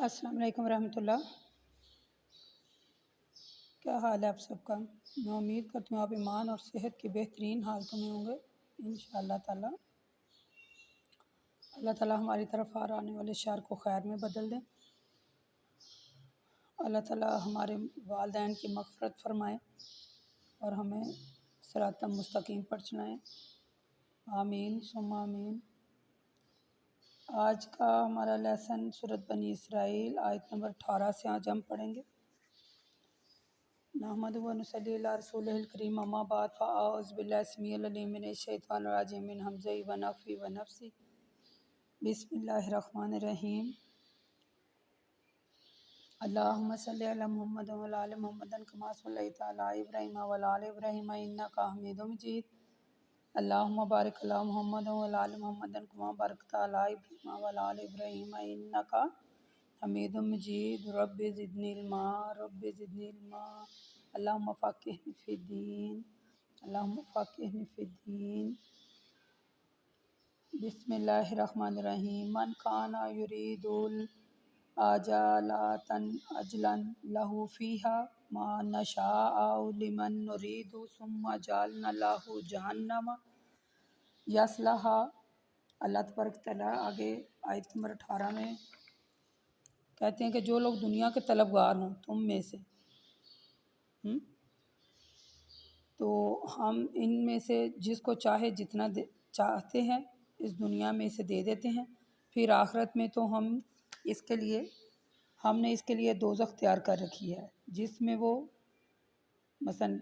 السلام علیکم ورحمۃ اللہ۔ کیا حال ہے آپ سب کا؟ میں امید کرتی ہوں آپ ایمان اور صحت کی بہترین حالتوں میں ہوں گے انشاءاللہ تعالی۔ اللہ تعالی ہماری طرف آنے والے شر کو خیر میں بدل دیں۔ اللہ تعالی ہمارے والدین کی مغفرت فرمائے اور ہمیں صراط مستقیم پر چلائیں، آمین ثم آمین۔ آج کا ہمارا لیسن سورۃ بنی اسرائیل آیت نمبر 18 سے آج ہم پڑھیں گے۔ نحمدہ و نصلی علی رسولہ الکریم، اما بعد، فاعوذ باللہ السمیع العلیم من الشیطان الرجیم من ہمزہ ونفخہ ونفثہ، بسم اللہ الرحمن الرحیم۔ اللہم صلی علی محمد وعلی آل محمد کما صلیت علی ابراہیم وعلی آل ابراہیم انک حمید مجید۔ اللہم بارک علی محمد وعلی آل محمد کما بارکت علی ابراہیم وعلی آل ابراہیم انک حمید مجید۔ رب زدنی علما، رب زدنی علما، اللہم فقہنی فی الدین، اللہم فقہنی فی الدین۔ بسم اللہ الرحمن الرحیم۔ من کان یرید العاجلۃ عجلنا لہ فیہا ما نشاء لمن نرید ثم جعلنا لہ جہنم یصلاھا۔ اللہ تبارک تعالیٰ آگے آیت نمبر 18 میں کہتے ہیں کہ جو لوگ دنیا کے طلبگار ہوں تم میں سے، تو ہم ان میں سے جس کو چاہے جتنا چاہتے ہیں اس دنیا میں اسے دے دیتے ہیں، پھر آخرت میں تو ہم نے اس کے لیے دوزخ تیار کر رکھی ہے جس میں وہ مثلا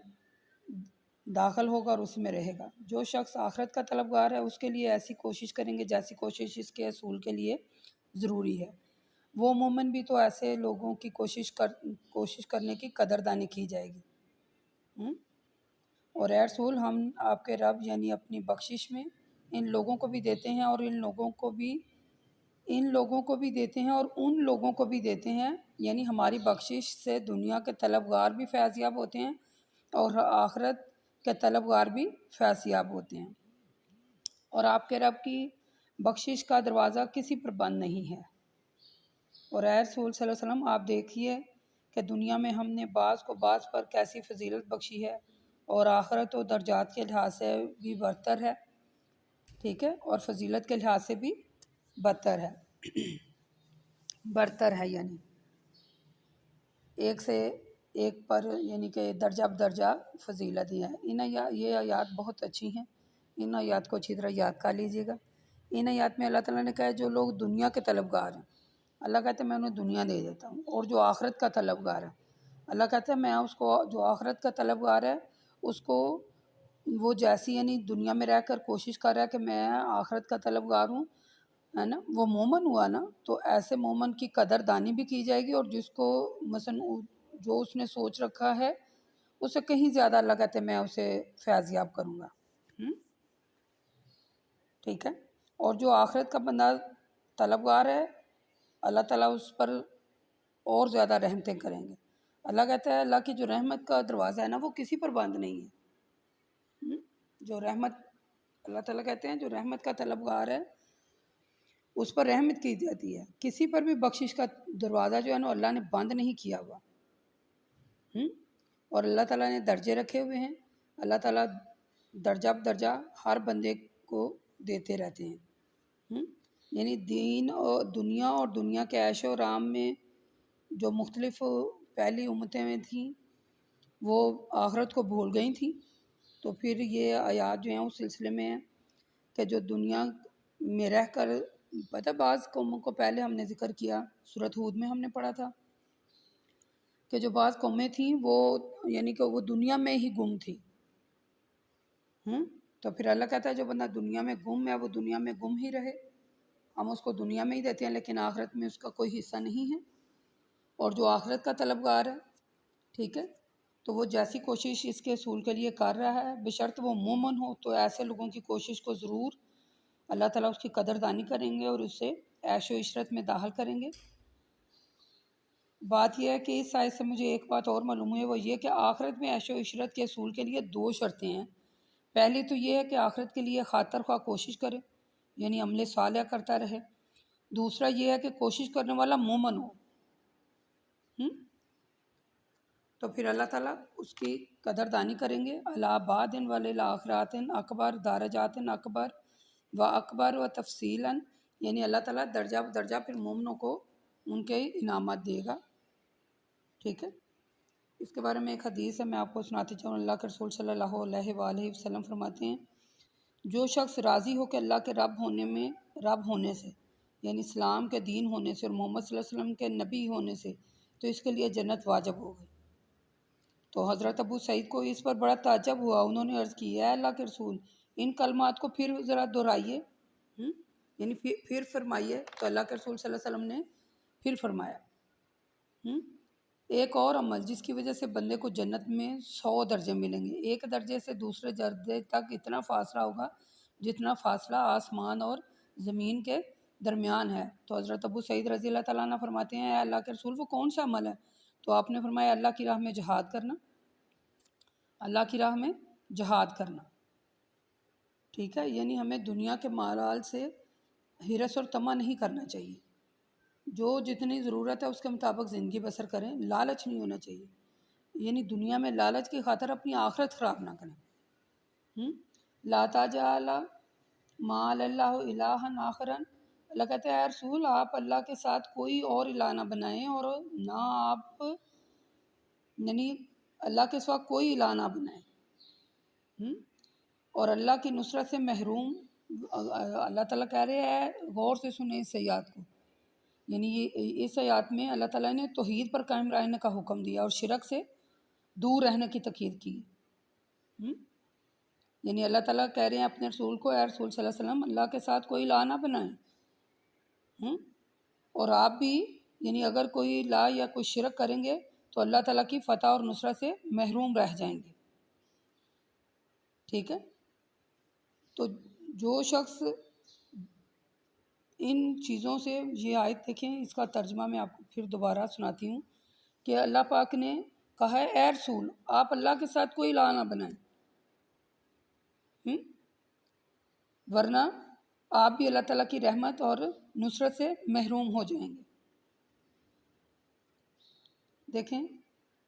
داخل ہوگا اور اس میں رہے گا۔ جو شخص آخرت کا طلبگار ہے اس کے لیے ایسی کوشش کریں گے جیسی کوشش اس کے حصول کے لیے ضروری ہے۔ وہ مومن بھی تو ایسے لوگوں کی کوشش کرنے کی قدردانی کی جائے گی۔ اور اے رسول، ہم آپ کے رب یعنی اپنی بخشش میں ان لوگوں کو بھی دیتے ہیں اور ان لوگوں کو بھی دیتے ہیں اور ان لوگوں کو بھی دیتے ہیں، یعنی ہماری بخشش سے دنیا کے طلبگار بھی فیض یاب ہوتے ہیں اور آخرت کے طلبگار بھی فیض یاب ہوتے ہیں۔ اور آپ کے رب کی بخشش کا دروازہ کسی پر بند نہیں ہے۔ اور اے رسول صلی اللہ علیہ وسلم، آپ دیکھیے کہ دنیا میں ہم نے بعض کو بعض پر کیسی فضیلت بخشی ہے اور آخرت و درجات کے لحاظ سے بھی برتر ہے، ٹھیک ہے، اور فضیلت کے لحاظ سے بھی برتر ہے یعنی ایک سے ایک پر، یعنی کہ درجہ بدرجہ فضیلت ہی ہے۔ یہ آیات بہت اچھی ہیں، ان آیات کو اچھی طرح یاد کر لیجیے گا۔ ان آیات میں اللہ تعالیٰ نے کہا ہے جو لوگ دنیا کے طلبگار ہیں، اللہ کہتے ہیں میں انہیں دنیا دے دیتا ہوں، اور جو آخرت کا طلبگار ہے اللہ کہتا ہے میں اس کو، جو آخرت کا طلبگار ہے اس کو وہ جیسی یعنی دنیا میں رہ کر کوشش کر رہا ہے کہ میں آخرت کا طلبگار ہوں، ہے نا، وہ مومن ہوا نا، تو ایسے مومن کی قدر دانی بھی کی جائے گی، اور جس کو مثلا جو اس نے سوچ رکھا ہے اسے کہیں زیادہ اللہ کہتے ہیں میں اسے فیض یاب کروں گا، ٹھیک ہے۔ اور جو آخرت کا بندہ طلبگار ہے اللہ تعالیٰ اس پر اور زیادہ رحمتیں کریں گے۔ اللہ کہتا ہے اللہ کی جو رحمت کا دروازہ ہے نا وہ کسی پر بند نہیں ہے۔ جو رحمت، اللہ تعالیٰ کہتے ہیں جو رحمت کا طلبگار ہے اس پر رحمت کی جاتی ہے، کسی پر بھی بخشش کا دروازہ جو ہے نا اللہ نے بند نہیں کیا ہوا۔ اور اللہ تعالیٰ نے درجے رکھے ہوئے ہیں، اللہ تعالیٰ درجہ بدرجہ ہر بندے کو دیتے رہتے ہیں۔ یعنی دین اور دنیا کے عیش و آرام میں جو مختلف پہلی امتیں میں تھیں وہ آخرت کو بھول گئی تھیں، تو پھر یہ آیات جو ہیں اس سلسلے میں ہیں کہ جو دنیا میں رہ کر، پتہ بعض قوموں کو پہلے ہم نے ذکر کیا، سورۃ ہود میں ہم نے پڑھا تھا کہ جو بعض قومیں تھیں وہ یعنی کہ وہ دنیا میں ہی گم تھی، تو پھر اللہ کہتا ہے جو بندہ دنیا میں گم ہے وہ دنیا میں گم ہی رہے، ہم اس کو دنیا میں ہی دیتے ہیں لیکن آخرت میں اس کا کوئی حصہ نہیں ہے۔ اور جو آخرت کا طلبگار ہے، ٹھیک ہے، تو وہ جیسی کوشش اس کے حصول کے لیے کر رہا ہے بشرط وہ مومن ہو، تو ایسے لوگوں کی کوشش کو ضرور اللہ تعالیٰ اس کی قدردانی کریں گے اور اسے عیش و عشرت میں داخل کریں گے۔ بات یہ ہے کہ اس آیت سے مجھے ایک بات اور معلوم ہوئی، وہ یہ کہ آخرت میں عیش و عشرت کے حصول کے لیے 2 شرطیں ہیں۔ پہلی تو یہ ہے کہ آخرت کے لیے خاطر خواہ کوشش کرے، یعنی عمل صالح کرتا رہے۔ دوسرا یہ ہے کہ کوشش کرنے والا مومن ہو، ہم؟ تو پھر اللہ تعالیٰ اس کی قدردانی کریں گے. اللہ باد ولیلاخرات اکبر درجات اکبر و اکبر و تفصیلاً، یعنی اللہ تعالیٰ درجہ درجہ پھر مومنوں کو ان کے انعامات دے گا. ٹھیک ہے. اس کے بارے میں ایک حدیث ہے، میں آپ کو سناتی چاہوں. اللہ کے رسول صلی اللہ علیہ وآلہ وسلم فرماتے ہیں، جو شخص راضی ہو کہ اللہ کے رب ہونے سے، یعنی اسلام کے دین ہونے سے اور محمد صلی اللہ علیہ وسلم کے نبی ہونے سے، تو اس کے لیے جنت واجب ہو گئی. تو حضرت ابو سعید کو اس پر بڑا تعجب ہوا. انہوں نے عرض کی، اے اللہ کے رسول، ان کلمات کو پھر ذرا دہرائیے، یعنی پھر فرمائیے. تو اللہ کے رسول صلی اللہ علیہ وسلم نے پھر فرمایا، ایک اور عمل جس کی وجہ سے بندے کو جنت میں 100 درجے ملیں گے. ایک درجے سے دوسرے درجے تک اتنا فاصلہ ہوگا جتنا فاصلہ آسمان اور زمین کے درمیان ہے. تو حضرت ابو سعید رضی اللہ تعالیٰ عنہ فرماتے ہیں، اے اللہ کے رسول، وہ کون سا عمل ہے؟ تو آپ نے فرمایا، اللہ کی راہ میں جہاد کرنا. اللہ کی راہ میں جہاد کرنا. ٹھیک ہے. یعنی ہمیں دنیا کے مال سے ہرس اور طمع نہیں کرنا چاہیے. جو جتنی ضرورت ہے اس کے مطابق زندگی بسر کریں. لالچ نہیں ہونا چاہیے، یعنی دنیا میں لالچ کی خاطر اپنی آخرت خراب نہ کریں. لا تجعل مع اللہ الہا آخر. اللہ کہتے ہیں، اے رسول، آپ اللہ کے ساتھ کوئی اور الہ نہ بنائیں، اور نہ آپ یعنی اللہ کے سوا کوئی الہ نہ بنائیں. اور اللہ کی نصرت سے محروم. اللہ تعالیٰ کہہ رہے ہیں، غور سے سنیں اس آیات کو. یعنی یہ اس آیات میں اللہ تعالیٰ نے توحید پر قائم رہنے کا حکم دیا اور شرک سے دور رہنے کی تاکید کی. یعنی اللہ تعالیٰ کہہ رہے ہیں اپنے رسول کو، اے رسول صلی اللہ علیہ وسلم، اللہ کے ساتھ کوئی الہ نہ بنائیں. اور آپ بھی یعنی اگر کوئی الہ یا کوئی شرک کریں گے تو اللہ تعالیٰ کی فتح اور نصرت سے محروم رہ جائیں گے. ٹھیک ہے. تو جو شخص ان چیزوں سے، یہ آیت دیکھیں، اس کا ترجمہ میں آپ کو پھر دوبارہ سناتی ہوں کہ اللہ پاک نے کہا ہے، اے رسول، آپ اللہ کے ساتھ کوئی الہ نہ بنائیں، ورنہ آپ بھی اللہ تعالیٰ کی رحمت اور نصرت سے محروم ہو جائیں گے. دیکھیں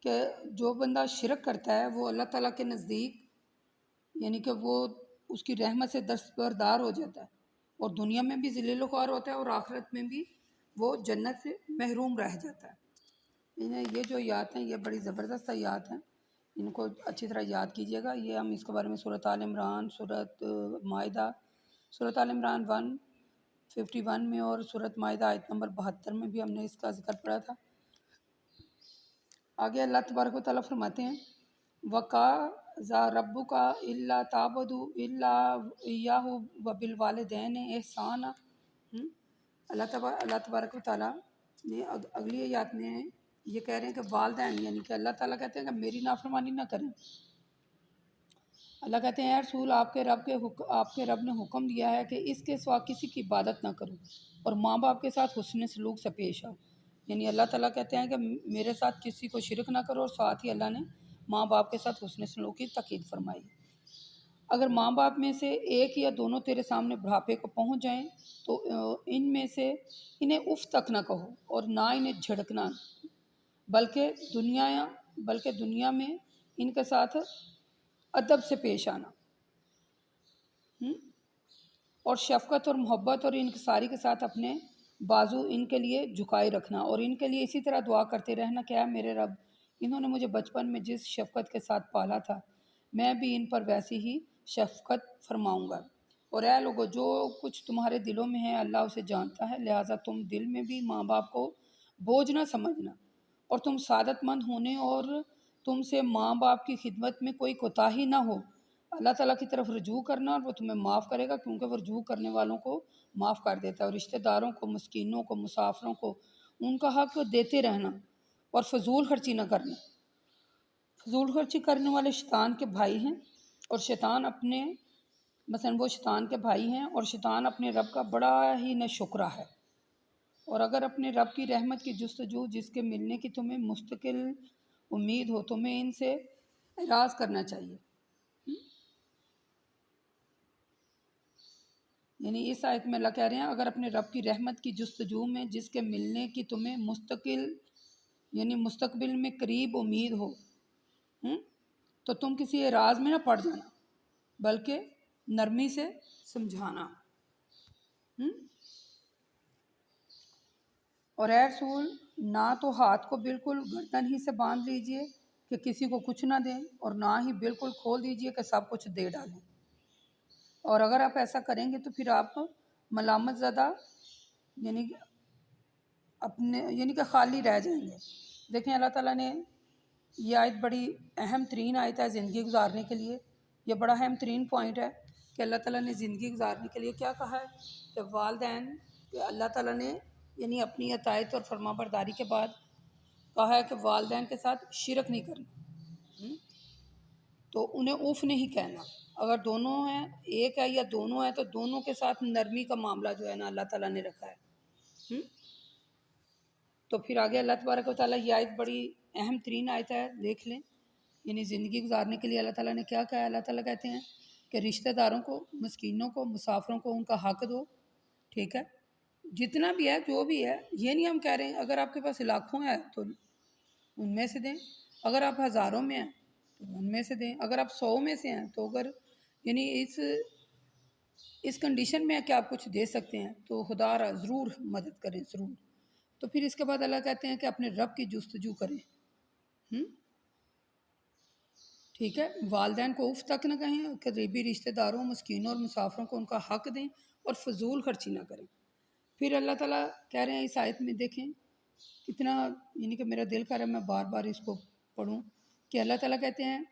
کہ جو بندہ شرک کرتا ہے وہ اللہ تعالیٰ کے نزدیک یعنی کہ وہ اس کی رحمت سے دستبردار ہو جاتا ہے، اور دنیا میں بھی ذلیل و خوار ہوتا ہے، اور آخرت میں بھی وہ جنت سے محروم رہ جاتا ہے. یہ جو آیات ہیں یہ بڑی زبردست آیات ہیں، ان کو اچھی طرح یاد کیجیے گا. یہ ہم اس کے بارے میں سورۃ آل عمران، سورۃ مائدہ، سورۃ آل عمران 151 میں اور سورۃ مائدہ آیت نمبر 72 میں بھی ہم نے اس کا ذکر پڑھا تھا. آگے اللہ تبارک و تعالیٰ فرماتے ہیں، وَقَضَىٰ رَبُّكَ أَلَّا تَعْبُدُوا إِلَّا إِيَّاهُ وَبِالْوَالِدَيْنِ إِحْسَانًا. اللہ تبارک و تعالیٰ نے اگلی آیات میں یہ کہہ رہے ہیں کہ والدین، یعنی کہ اللہ تعالیٰ کہتے ہیں کہ میری نافرمانی نہ کریں. اللہ کہتے ہیں، اے رسول، آپ کے رب نے حکم دیا ہے کہ اس کے سوا کسی کی عبادت نہ کرو، اور ماں باپ کے ساتھ حسن سلوک سے پیش آؤ. یعنی اللہ تعالیٰ کہتے ہیں کہ میرے ساتھ کسی کو شرک نہ کرو، اور ساتھ ہی اللہ نے ماں باپ کے ساتھ حسن سلوک کی تاکید فرمائی. اگر ماں باپ میں سے ایک یا دونوں تیرے سامنے بڑھاپے کو پہنچ جائیں تو ان میں سے انہیں اف تک نہ کہو، اور نہ انہیں جھڑکنا، بلکہ دنیا میں ان کے ساتھ ادب سے پیش آنا، اور شفقت اور محبت اور انکساری کے ساتھ اپنے بازو ان کے لیے جھکائے رکھنا، اور ان کے لیے اسی طرح دعا کرتے رہنا کہ اے میرے رب، انہوں نے مجھے بچپن میں جس شفقت کے ساتھ پالا تھا، میں بھی ان پر ویسی ہی شفقت فرماؤں گا. اور اے لوگو، جو کچھ تمہارے دلوں میں ہے اللہ اسے جانتا ہے، لہٰذا تم دل میں بھی ماں باپ کو بوجھ نہ سمجھنا، اور تم سعادت مند ہونے اور تم سے ماں باپ کی خدمت میں کوئی کوتاہی نہ ہو. اللہ تعالیٰ کی طرف رجوع کرنا، اور وہ تمہیں معاف کرے گا، کیونکہ وہ رجوع کرنے والوں کو معاف کر دیتا ہے. اور رشتہ داروں کو، مسکینوں کو، مسافروں کو ان کا حق دیتے رہنا، اور فضول خرچی نہ کرنا. فضول خرچی کرنے والے شیطان کے بھائی ہیں، اور شیطان کے بھائی ہیں، اور شیطان اپنے رب کا بڑا ہی ناشکرا ہے. اور اگر اپنے رب کی رحمت کی جستجو جس کے ملنے کی تمہیں مستقل امید ہو، تمہیں ان سے اعراض کرنا چاہیے. یعنی اس آیت میں اللہ کہہ رہے ہیں، اگر اپنے رب کی رحمت کی جستجو میں جس کے ملنے کی تمہیں مستقل یعنی مستقبل میں قریب امید ہو تو تم کسی اعراض میں نہ پڑ جانا، بلکہ نرمی سے سمجھانا۔ اور اے رسول، نہ تو ہاتھ کو بالکل گردن ہی سے باندھ لیجئے کہ کسی کو کچھ نہ دیں، اور نہ ہی بالکل کھول دیجئے کہ سب کچھ دے ڈالیں۔ اور اگر آپ ایسا کریں گے تو پھر آپ ملامت زدہ یعنی کہ خالی رہ جائیں گے۔ دیکھیں اللہ تعالیٰ نے یہ آیت بڑی اہم ترین آیت ہے زندگی گزارنے کے لیے۔ یہ بڑا اہم ترین پوائنٹ ہے کہ اللہ تعالیٰ نے زندگی گزارنے کے لیے کیا کہا ہے کہ والدین، کہ اللہ تعالیٰ نے یعنی اپنی اطاعت اور فرما برداری کے بعد کہا ہے کہ والدین کے ساتھ شرک نہیں کرنا، تو انہیں اوف نہیں کہنا۔ اگر دونوں ہیں، ایک ہے یا دونوں ہیں، تو دونوں کے ساتھ نرمی کا معاملہ جو ہے نا اللہ تعالیٰ نے رکھا ہے۔ تو پھر آگے اللہ تبارک و تعالیٰ یہ آیت بڑی اہم ترین آیت ہے، دیکھ لیں۔ یعنی زندگی گزارنے کے لیے اللہ تعالیٰ نے کیا کہا ہے؟ اللہ تعالیٰ کہتے ہیں کہ رشتہ داروں کو، مسکینوں کو، مسافروں کو ان کا حق دو، ٹھیک ہے؟ جتنا بھی ہے، جو بھی ہے، یہ نہیں ہم کہہ رہے ہیں اگر آپ کے پاس لاکھوں ہے تو ان میں سے دیں، اگر آپ ہزاروں میں ہیں تو ان میں سے دیں، اگر آپ 100 میں سے ہیں تو اگر یعنی اس کنڈیشن میں ہے کہ آپ کچھ دے سکتے ہیں تو خدا را ضرور مدد کریں، ضرور۔ تو پھر اس کے بعد اللہ کہتے ہیں کہ اپنے رب کی جستجو کریں، ٹھیک ہے؟ والدین کو اف تک نہ کہیں، قریبی رشتہ داروں، مسکینوں اور مسافروں کو ان کا حق دیں، اور فضول خرچی نہ کریں۔ پھر اللہ تعالیٰ کہہ رہے ہیں اس آیت میں، دیکھیں کتنا، یعنی کہ میرا دل کر رہا ہے میں بار بار اس کو پڑھوں، کہ اللہ تعالیٰ کہتے ہیں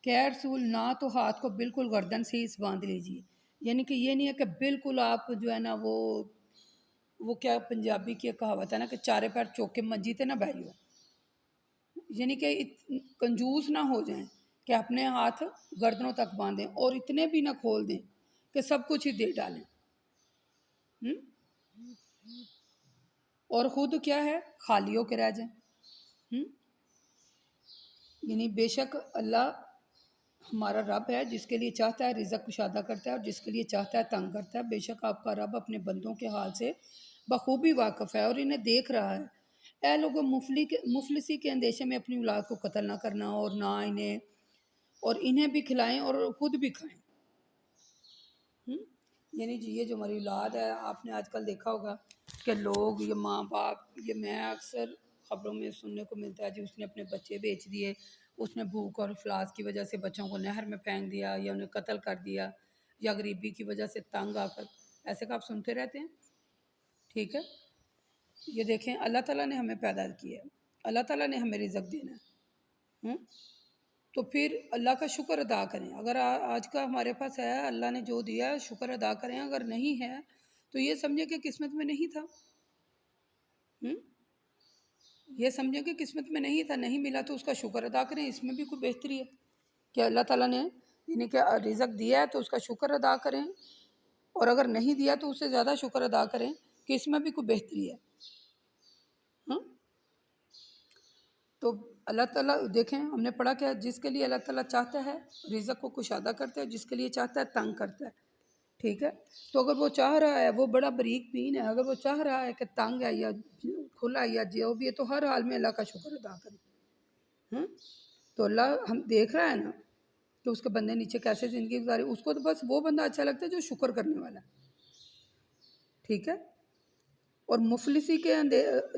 کہ اے رسول، نہ تو ہاتھ کو بالکل گردن سے ہی باندھ لیجیے، یعنی کہ یہ نہیں ہے کہ بالکل آپ جو ہے نا وہ کیا پنجابی کی کہاوت ہے نا کہ چارے پیر چوک کے منجی تے نہ بیٹھو، یعنی کہ کنجوس نہ ہو جائیں کہ اپنے ہاتھ گردنوں تک باندھیں اور اتنے بھی نہ کھول دیں کہ سب کچھ ہی دے ڈالیں، اور خود کیا ہے خالی ہو کے رہ جائیں۔ یعنی بے شک اللہ ہمارا رب ہے، جس کے لیے چاہتا ہے رزق کشادہ کرتا ہے اور جس کے لیے چاہتا ہے تنگ کرتا ہے۔ بے شک آپ کا رب اپنے بندوں کے حال سے بخوبی واقف ہے اور انہیں دیکھ رہا ہے۔ اے لوگوں، مفلسی کے اندیشے میں اپنی اولاد کو قتل نہ کرنا، اور انہیں بھی کھلائیں اور خود بھی کھائیں۔ یعنی یہ جو ہماری اولاد ہے، آپ نے آج کل دیکھا ہوگا کہ لوگ، یہ ماں باپ، یہ میں اکثر خبروں میں سننے کو ملتا ہے جی اس نے اپنے بچے بیچ دیے، اس نے بھوک اور افلاس کی وجہ سے بچوں کو نہر میں پھینک دیا یا انہیں قتل کر دیا، یا غریبی کی وجہ سے تنگ آ کر، ایسے کا آپ سنتے رہتے ہیں، ٹھیک ہے؟ یہ دیکھیں اللہ تعالیٰ نے ہمیں پیدا کیا ہے، اللہ تعالیٰ نے ہمیں رزق دینا ہے، تو پھر اللہ کا شکر ادا کریں۔ اگر آج کا ہمارے پاس ہے، اللہ نے جو دیا ہے شکر ادا کریں، اگر نہیں ہے تو یہ سمجھیں کہ قسمت میں نہیں تھا، یہ سمجھیں کہ قسمت میں نہیں تھا، نہیں ملا تو اس کا شکر ادا کریں، اس میں بھی کوئی بہتری ہے کہ اللہ تعالیٰ نے یعنی کہ رزق دیا ہے تو اس کا شکر ادا کریں، اور اگر نہیں دیا تو اس سے زیادہ شکر ادا کریں کہ اس میں بھی کوئی بہتری ہے۔ تو اللہ تعالیٰ دیکھیں ہم نے پڑھا کہ جس کے لیے اللہ تعالیٰ چاہتا ہے رزق کو کشادہ کرتا ہے، جس کے لیے چاہتا ہے تنگ کرتا ہے، ٹھیک ہے؟ تو اگر وہ چاہ رہا ہے، وہ بڑا بریک بین ہے، اگر وہ چاہ رہا ہے کہ تنگ ہے یا کھلا یا جو بھی ہے، تو ہر حال میں اللہ کا شکر ادا کریں۔ تو اللہ ہم دیکھ رہا ہے نا کہ اس کے بندے نیچے کیسے زندگی گزاری، اس کو تو بس وہ بندہ اچھا لگتا ہے جو شکر کرنے والا ہے، ٹھیک ہے؟ اور مفلسی کے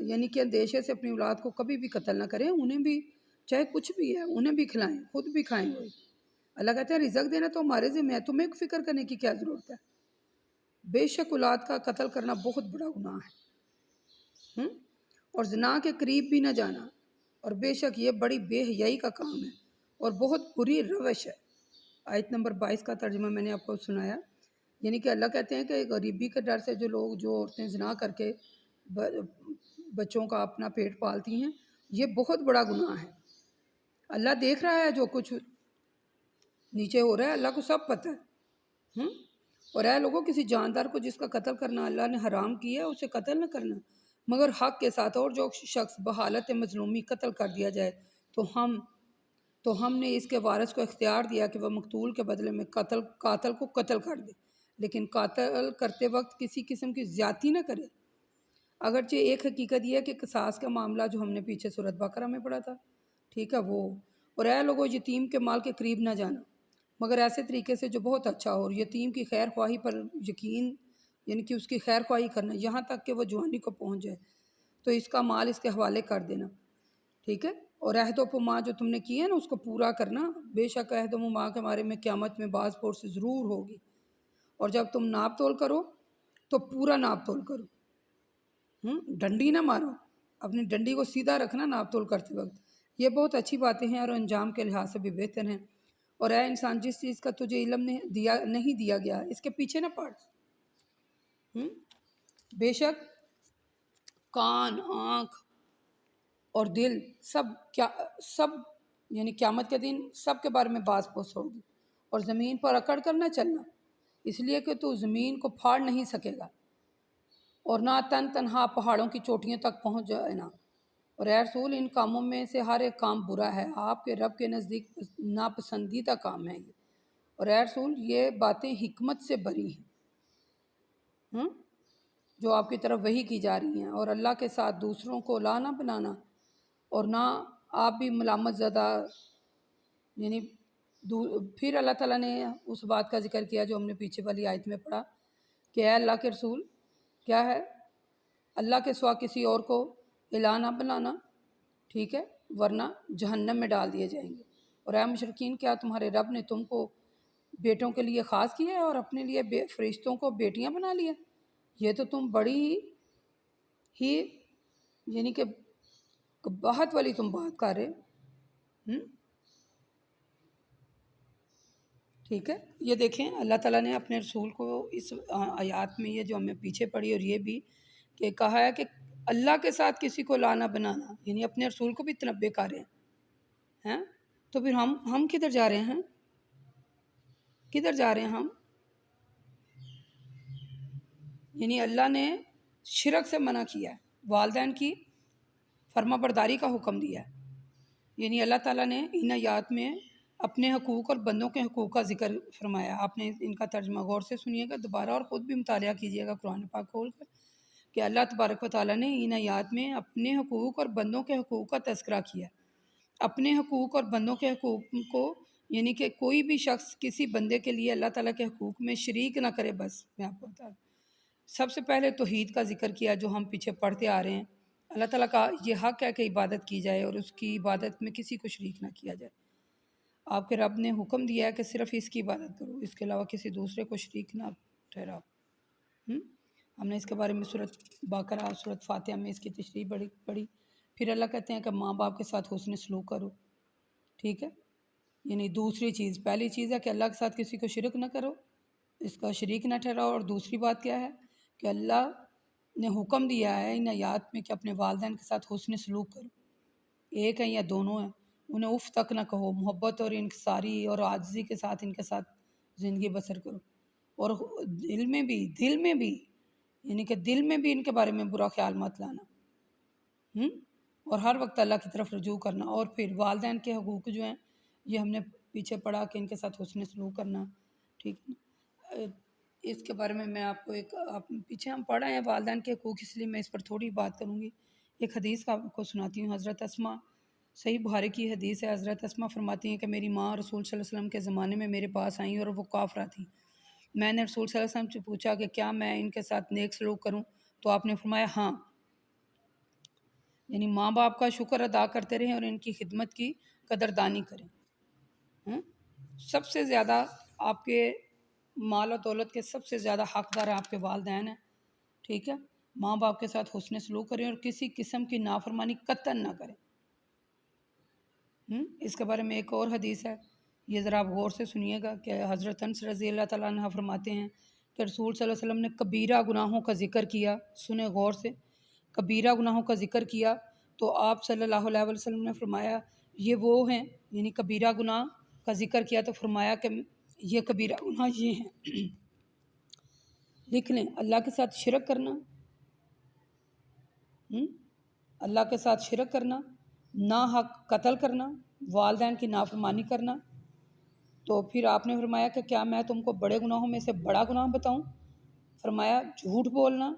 یعنی کہ اندیشے سے اپنی اولاد کو کبھی بھی قتل نہ کریں، انہیں بھی چاہے کچھ بھی ہے انہیں بھی کھلائیں، خود بھی کھائیں ہوئے۔ اللہ کہتے ہیں رزق دینا تو ہمارے ذمہ ہے، تمہیں فکر کرنے کی کیا ضرورت ہے؟ بے شک اولاد کا قتل کرنا بہت بڑا گناہ ہے، اور زنا کے قریب بھی نہ جانا، اور بے شک یہ بڑی بے حیائی کا کام ہے اور بہت بری روش ہے۔ آیت نمبر 22 کا ترجمہ میں نے آپ کو سنایا، یعنی کہ اللہ کہتے ہیں کہ غریبی کے ڈر سے جو عورتیں زنا کر کے بچوں کا اپنا پیٹ پالتی ہیں، یہ بہت بڑا گناہ ہے۔ اللہ دیکھ رہا ہے جو کچھ نیچے ہو رہا ہے، اللہ کو سب پتہ ہے۔ اور اے لوگوں، کسی جاندار کو جس کا قتل کرنا اللہ نے حرام کیا ہے اسے قتل نہ کرنا مگر حق کے ساتھ، اور جو شخص بحالت مظلومی قتل کر دیا جائے تو ہم نے اس کے وارث کو اختیار دیا کہ وہ مقتول کے بدلے میں قاتل کو قتل کر دے، لیکن قاتل کرتے وقت کسی قسم کی زیادتی نہ کرے۔ اگرچہ ایک حقیقت یہ ہے کہ قصاص کا معاملہ جو ہم نے پیچھے سورۃ بقرہ میں پڑھا تھا، ٹھیک ہے، وہ اور اے لوگوں یتیم کے مال کے قریب نہ جانا مگر ایسے طریقے سے جو بہت اچھا ہو، اور یتیم کی خیر خواہی پر یقین، یعنی کہ اس کی خیر خواہی کرنا یہاں تک کہ وہ جوانی کو پہنچ جائے تو اس کا مال اس کے حوالے کر دینا، ٹھیک ہے، اور عہد و پیمان جو تم نے کی ہے نا اس کو پورا کرنا، بے شک عہد و پیمان کے بارے میں قیامت میں بعض پور سے ضرور ہوگی، اور جب تم ناپ تول کرو تو پورا ناپ تول کرو، ڈنڈی نہ مارو، اپنی ڈنڈی کو سیدھا رکھنا ناپ تول کرتے وقت، یہ بہت اچھی باتیں ہیں اور انجام کے لحاظ سے بھی بہتر ہیں، اور اے انسان جس چیز کا تجھے علم نہیں دیا گیا اس کے پیچھے نہ پڑ، بے شک کان، آنکھ اور دل سب یعنی قیامت کے دن سب کے بارے میں باز پوس ہوگی، اور زمین پر اکڑ کر نہ چلنا اس لیے کہ تو زمین کو پھاڑ نہیں سکے گا، اور نہ تنہا پہاڑوں کی چوٹیوں تک پہنچ جانا، اور اے رسول ان کاموں میں سے ہر ایک کام برا ہے، آپ کے رب کے نزدیک ناپسندیدہ کام ہے یہ، اور اے رسول یہ باتیں حکمت سے بری ہیں جو آپ کی طرف وحی کی جا رہی ہیں، اور اللہ کے ساتھ دوسروں کو لا نہ بنانا، اور نہ آپ بھی ملامت زدہ، یعنی پھر اللہ تعالیٰ نے اس بات کا ذکر کیا جو ہم نے پیچھے والی آیت میں پڑھا کہ اے اللہ کے رسول کیا ہے، اللہ کے سوا کسی اور کو الہ نہ بنانا، ٹھیک ہے، ورنہ جہنم میں ڈال دیے جائیں گے، اور اے مشرکین کیا تمہارے رب نے تم کو بیٹوں کے لیے خاص کیا ہے اور اپنے لیے فرشتوں کو بیٹیاں بنا لیا؟ یہ تو تم بڑی ہی یعنی کہ بہت والی تم بات کر رہے، ٹھیک ہے، یہ دیکھیں اللہ تعالیٰ نے اپنے رسول کو اس آیات میں یہ جو ہمیں پیچھے پڑھی اور یہ بھی کہ کہا ہے کہ اللہ کے ساتھ کسی کو لانا بنانا، یعنی اپنے رسول کو بھی تنبیہ کر رہے ہیں، تو پھر ہم کدھر جا رہے ہیں، کدھر جا رہے ہیں ہم؟ یعنی اللہ نے شرک سے منع کیا ہے، والدین کی فرما برداری کا حکم دیا ہے، یعنی اللہ تعالیٰ نے ان آیات میں اپنے حقوق اور بندوں کے حقوق کا ذکر فرمایا، آپ نے ان کا ترجمہ غور سے سنیے گا دوبارہ اور خود بھی مطالعہ کیجیے گا قرآن پاک کھول کر کہ اللہ تبارک و تعالیٰ نے ان آیات میں اپنے حقوق اور بندوں کے حقوق کا تذکرہ کیا، اپنے حقوق اور بندوں کے حقوق کو، یعنی کہ کوئی بھی شخص کسی بندے کے لیے اللہ تعالیٰ کے حقوق میں شریک نہ کرے، بس میں آپ کو بتا دوں سب سے پہلے توحید کا ذکر کیا جو ہم پیچھے پڑھتے آ رہے ہیں، اللہ تعالیٰ کا یہ حق ہے کہ عبادت کی جائے اور اس کی عبادت میں کسی کو شریک نہ کیا جائے، آپ کے رب نے حکم دیا ہے کہ صرف اس کی عبادت کرو، اس کے علاوہ کسی دوسرے کو شریک نہ ٹھہراؤ، ہم نے اس کے بارے میں سورۃ بقرہ، سورۃ فاتحہ میں اس کی تشریح پڑھی، پھر اللہ کہتے ہیں کہ ماں باپ کے ساتھ حسن سلوک کرو، ٹھیک ہے، یعنی دوسری چیز، پہلی چیز ہے کہ اللہ کے ساتھ کسی کو شرک نہ کرو، اس کا شریک نہ ٹھہراؤ، اور دوسری بات کیا ہے کہ اللہ نے حکم دیا ہے ان آیات میں کہ اپنے والدین کے ساتھ حسن سلوک کرو، ایک ہیں یا دونوں ہیں، انہیں اف تک نہ کہو، محبت اور انکساری اور عاجزی کے ساتھ ان کے ساتھ زندگی بسر کرو، اور دل میں بھی یعنی کہ دل میں بھی ان کے بارے میں برا خیال مت لانا، اور ہر وقت اللہ کی طرف رجوع کرنا، اور پھر والدین کے حقوق جو ہیں یہ ہم نے پیچھے پڑھا کہ ان کے ساتھ حسن سلوک کرنا، ٹھیک ہے، اس کے بارے میں آپ کو پیچھے ہم پڑھ رہے ہیں والدین کے حقوق، اس لیے میں اس پر تھوڑی بات کروں گی، ایک حدیث آپ کو سناتی ہوں، حضرت اسماء، صحیح بخاری کی حدیث ہے، حضرت اسماء فرماتی ہیں کہ میری ماں رسول صلی اللہ علیہ وسلم کے زمانے میں میرے پاس آئیں اور وہ کافرہ تھیں، میں نے رسول صلی اللہ علیہ وسلم سے پوچھا کہ کیا میں ان کے ساتھ نیک سلوک کروں، تو آپ نے فرمایا ہاں، یعنی ماں باپ کا شکر ادا کرتے رہیں اور ان کی خدمت کی قدردانی کریں، سب سے زیادہ آپ کے مال و دولت کے سب سے زیادہ حقدار آپ کے والدین ہیں، ٹھیک ہے، ماں باپ کے ساتھ حسن سلوک کریں اور کسی قسم کی نافرمانی قطعاً نہ کریں، اس کے بارے میں ایک اور حدیث ہے، یہ ذرا آپ غور سے سنیے گا کہ حضرت انس رضی اللہ تعالیٰ عنہ فرماتے ہیں کہ رسول صلی اللہ علیہ وسلم نے کبیرہ گناہوں کا ذکر کیا، سنیں غور سے، کبیرہ گناہوں کا ذکر کیا تو آپ صلی اللہ علیہ وسلم نے فرمایا یہ وہ ہیں، یعنی کبیرہ گناہ کا ذکر کیا تو فرمایا کہ یہ کبیرہ گناہ یہ ہیں، لکھ لیں، اللہ کے ساتھ شرک کرنا، اللہ کے ساتھ شرک کرنا، ناحق قتل کرنا، والدین کی نافرمانی کرنا، تو پھر آپ نے فرمایا کہ کیا میں تم کو بڑے گناہوں میں سے بڑا گناہ بتاؤں، فرمایا جھوٹ بولنا،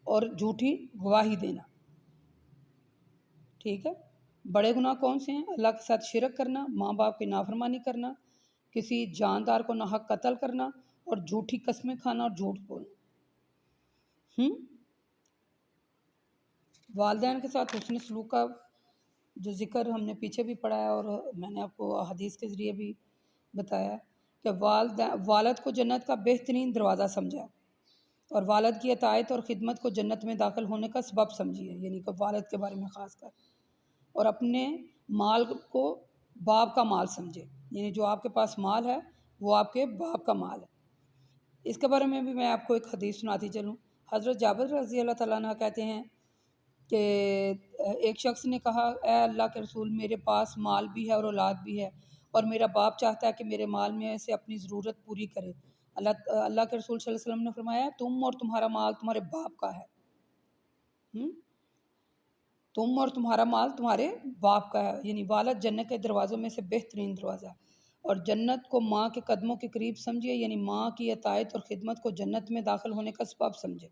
اور جھوٹی گواہی دینا، ٹھیک ہے۔ بڑے گناہ کون سے ہیں؟ اللہ کے ساتھ شرک کرنا، ماں باپ کی نافرمانی کرنا، کسی جاندار کو ناحق قتل کرنا، اور جھوٹی قسمیں کھانا اور جھوٹ بولنا۔ والدین کے ساتھ حسن سلوک کا جو ذکر ہم نے پیچھے بھی پڑھا ہے، اور میں نے آپ کو حدیث کے ذریعے بھی بتایا کہ والد کو جنت کا بہترین دروازہ سمجھا، اور والد کی اطاعت اور خدمت کو جنت میں داخل ہونے کا سبب سمجھیے، یعنی کہ والد کے بارے میں خاص کر، اور اپنے مال کو باپ کا مال سمجھے، یعنی جو آپ کے پاس مال ہے وہ آپ کے باپ کا مال ہے۔ اس کے بارے میں بھی میں آپ کو ایک حدیث سناتی چلوں۔ حضرت جابر رضی اللہ تعالیٰ عنہ کہتے ہیں کہ ایک شخص نے کہا، اے اللہ کے رسول، میرے پاس مال بھی ہے اور اولاد بھی ہے، اور میرا باپ چاہتا ہے کہ میرے مال میں سے اپنی ضرورت پوری کرے۔ اللہ کے رسول صلی اللہ علیہ وسلم نے فرمایا، تم اور تمہارا مال تمہارے باپ کا ہے، تم اور تمہارا مال تمہارے باپ کا ہے، یعنی والد جنت کے دروازوں میں سے بہترین دروازہ ہے، اور جنت کو ماں کے قدموں کے قریب سمجھے، یعنی ماں کی اطاعت اور خدمت کو جنت میں داخل ہونے کا سبب سمجھے۔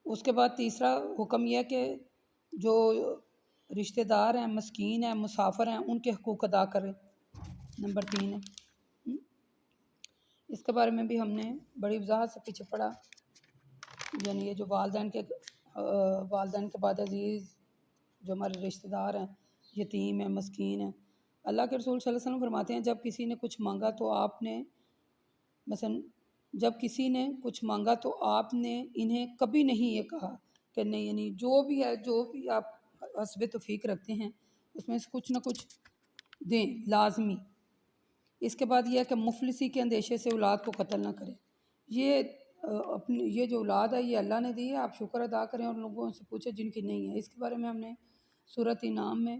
اس کے بعد تیسرا حکم یہ ہے کہ جو رشتہ دار ہیں، مسکین ہیں، مسافر ہیں، ان کے حقوق ادا کریں، نمبر 3 ہے۔ اس کے بارے میں بھی ہم نے بڑی وضاحت سے پیچھے پڑھا، یعنی یہ جو والدین کے بعد عزیز جو ہمارے رشتہ دار ہیں، یتیم ہیں، مسکین ہیں، اللہ کے رسول صلی اللہ علیہ وسلم فرماتے ہیں، جب کسی نے کچھ مانگا تو آپ نے انہیں کبھی نہیں یہ کہا کہ نہیں، یعنی جو بھی ہے، جو بھی آپ حسب توفیق رکھتے ہیں اس میں سے کچھ نہ کچھ دیں لازمی۔ اس کے بعد یہ ہے کہ مفلسی کے اندیشے سے اولاد کو قتل نہ کریں۔ یہ جو اولاد ہے یہ اللہ نے دی ہے، آپ شکر ادا کریں، اور لوگوں سے پوچھیں جن کی نہیں ہے۔ اس کے بارے میں ہم نے سورۃ انعام میں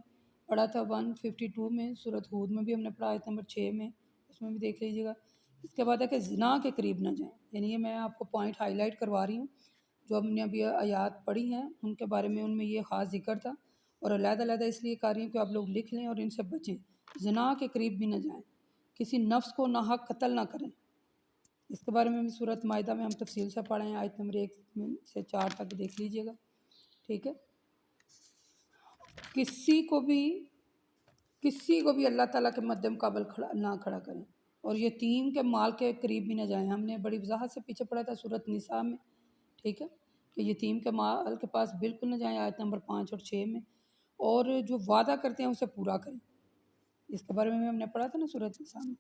پڑھا تھا، 152 میں، سورۃ ہود میں بھی ہم نے پڑھا، آیت نمبر 6 میں، اس میں بھی دیکھ لیجیے گا۔ اس کے بعد ہے کہ زنا کے قریب نہ جائیں، یعنی یہ میں آپ کو پوائنٹ ہائی لائٹ کروا رہی ہوں، جو ہم نے ابھی آیات پڑھی ہیں ان کے بارے میں، ان میں یہ خاص ذکر تھا، اور علیحدہ علیحدہ اس لیے کر رہی ہوں کہ آپ لوگ لکھ لیں اور ان سے بچیں۔ زنا کے قریب بھی نہ جائیں، کسی نفس کو ناحق قتل نہ کریں۔ اس کے بارے میں بھی سورۃ مائدہ میں ہم تفصیل سے پڑھیں، آیت نمبر 1 سے 4 تک دیکھ لیجیے گا، ٹھیک ہے۔ کسی کو بھی اللہ تعالیٰ کے مد مقابل نہ کھڑا کریں، اور یتیم کے مال کے قریب بھی نہ جائیں۔ ہم نے بڑی وضاحت سے پیچھے پڑھا تھا سورۃ نساء میں، ٹھیک ہے، کہ یتیم کے مال کے پاس بالکل نہ جائیں، آیت نمبر 5 اور 6 میں، اور جو وعدہ کرتے ہیں اسے پورا کریں۔ اس کے بارے میں ہم نے پڑھا تھا نا سورۃ نساء میں۔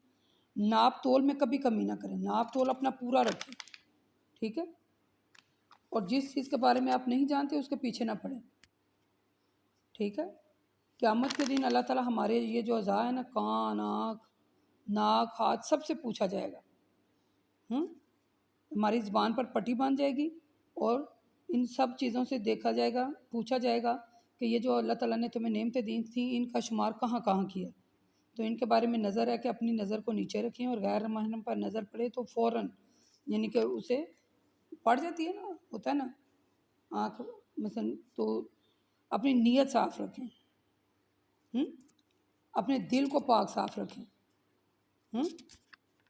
ناپ تول میں کبھی کمی نہ کریں، ناپ تول اپنا پورا رکھیں، ٹھیک ہے، اور جس چیز کے بارے میں آپ نہیں جانتے اس کے پیچھے نہ پڑیں، ٹھیک ہے۔ قیامت کے دن اللہ تعالیٰ ہمارے یہ جو اعضاء ہیں نا، کان، آنکھ، ناک، ہاتھ، سب سے پوچھا جائے گا، ہماری زبان پر پٹی باندھ جائے گی، اور ان سب چیزوں سے دیکھا جائے گا، پوچھا جائے گا کہ یہ جو اللہ تعالیٰ نے تمہیں نعمتیں دی تھیں ان کا شمار کہاں کہاں کیا۔ تو ان کے بارے میں نظر ہے کہ اپنی نظر کو نیچے رکھیں، اور غیر محرم پر نظر پڑے تو فوراً، یعنی کہ اسے پڑ جاتی ہے نا، ہوتا ہے نا آنکھ مثلا، تو اپنی نیت صاف رکھیں، اپنے دل کو پاک صاف رکھیں،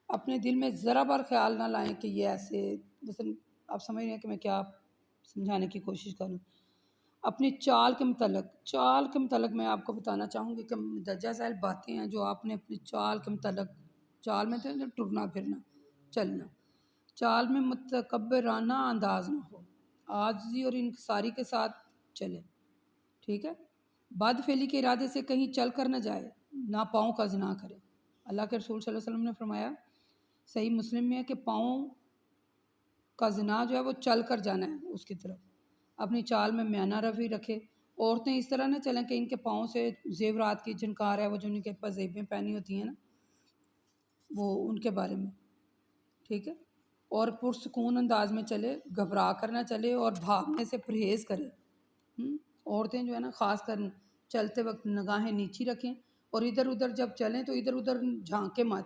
اپنے دل میں ذرا بار خیال نہ لائیں کہ یہ ایسے، مثلا آپ سمجھ رہے ہیں کہ میں کیا سمجھانے کی کوشش کروں۔ اپنی چال کے متعلق میں آپ کو بتانا چاہوں گی کہ مندرجہ ذیل باتیں ہیں جو آپ نے اپنی چال کے متعلق، چال میں تو ٹرنا پھرنا، چلنا، چال میں متکبرانہ انداز نہ ہو، عاجزی اور انکساری کے ساتھ چلے، ٹھیک ہے۔ بد فعلی کے ارادے سے کہیں چل کر نہ جائے، نہ پاؤں کا زنا کرے۔ اللہ کے رسول صلی اللہ علیہ وسلم نے فرمایا، صحیح مسلم میں ہے، کہ پاؤں کا زنا جو ہے وہ چل کر جانا ہے اس کی طرف، اپنی چال میں میانہ روی رکھے۔ عورتیں اس طرح نہ چلیں کہ ان کے پاؤں سے زیورات کی جھنکار ہے، وہ جو ان کے پاس زیبیں پہنی ہوتی ہیں نا، وہ ان کے بارے میں، ٹھیک ہے، اور پرسکون انداز میں چلے، گھبرا کر نہ چلے، اور بھاگنے سے پرہیز کرے۔ عورتیں جو ہے نا خاص کر چلتے وقت نگاہیں نیچی رکھیں، اور ادھر ادھر جب چلیں تو ادھر ادھر جھانکے مت،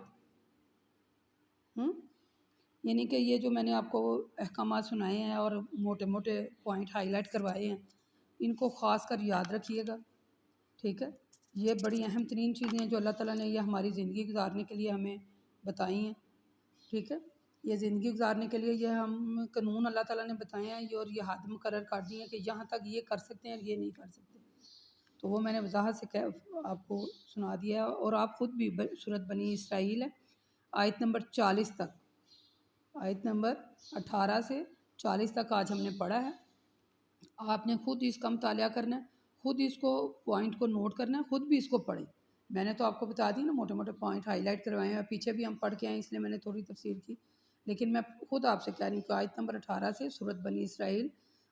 یعنی کہ یہ جو میں نے آپ کو احکامات سنائے ہیں اور موٹے موٹے پوائنٹ ہائی لائٹ کروائے ہیں، ان کو خاص کر یاد رکھیے گا، ٹھیک ہے۔ یہ بڑی اہم ترین چیزیں ہیں جو اللہ تعالیٰ نے یہ ہماری زندگی گزارنے کے لیے ہمیں بتائی ہیں، ٹھیک ہے۔ یہ زندگی گزارنے کے لیے یہ ہم قانون اللہ تعالیٰ نے بتائے ہیں یہ، اور یہ حد مقرر کر دی ہیں کہ یہاں تک یہ کر سکتے ہیں اور یہ نہیں کر سکتے. تو وہ میں نے وضاحت سے آپ کو سنا دیا ہے. اور آپ خود بھی سورۃ بنی اسرائیل ہے آیت نمبر 40 تک، آیت نمبر 18 سے 40 تک آج ہم نے پڑھا ہے. آپ نے خود اس کا مطالعہ کرنا ہے، خود اس کو پوائنٹ کو نوٹ کرنا ہے، خود بھی اس کو پڑھیں. میں نے تو آپ کو بتا دی نا، موٹے موٹے پوائنٹ ہائی لائٹ کروائے ہیں، پیچھے بھی ہم پڑھ کے آئے اس لیے میں نے تھوڑی تفصیل کی. لیکن میں خود آپ سے کہہ رہی ہوں کہ آیت نمبر 18 سے سورۃ بنی اسرائیل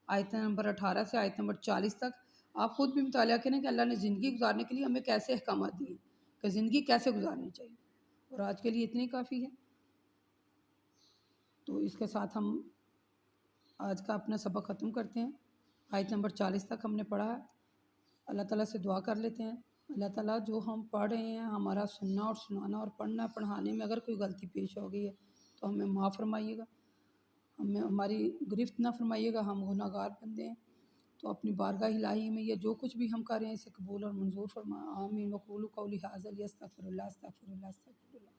آیت نمبر 18 سے آیت نمبر 40 تک آپ خود بھی مطالعہ کریں کہ اللہ نے زندگی گزارنے کے لیے ہمیں کیسے احکامات دیے کہ زندگی کیسے گزارنی چاہیے. اور آج کے لیے اتنی کافی ہے. تو اس کے ساتھ ہم آج کا اپنا سبق ختم کرتے ہیں. آیت نمبر 40 تک ہم نے پڑھا ہے. اللہ تعالیٰ سے دعا کر لیتے ہیں، اللہ تعالیٰ جو ہم پڑھ رہے ہیں ہمارا سننا اور سنانا اور پڑھنا پڑھانے میں اگر کوئی غلطی پیش ہو گئی ہے تو ہمیں معاف فرمائیے گا، ہمیں ہماری گرفت نہ فرمائیے گا، ہم گناہ گار بندے ہیں. تو اپنی بارگاہ الہی میں یہ جو کچھ بھی ہم کر رہے ہیں اسے قبول اور منظور فرما. آمین. وقولوا قولی ھذا استغفر اللہ استغفر اللہ استغفر اللہ.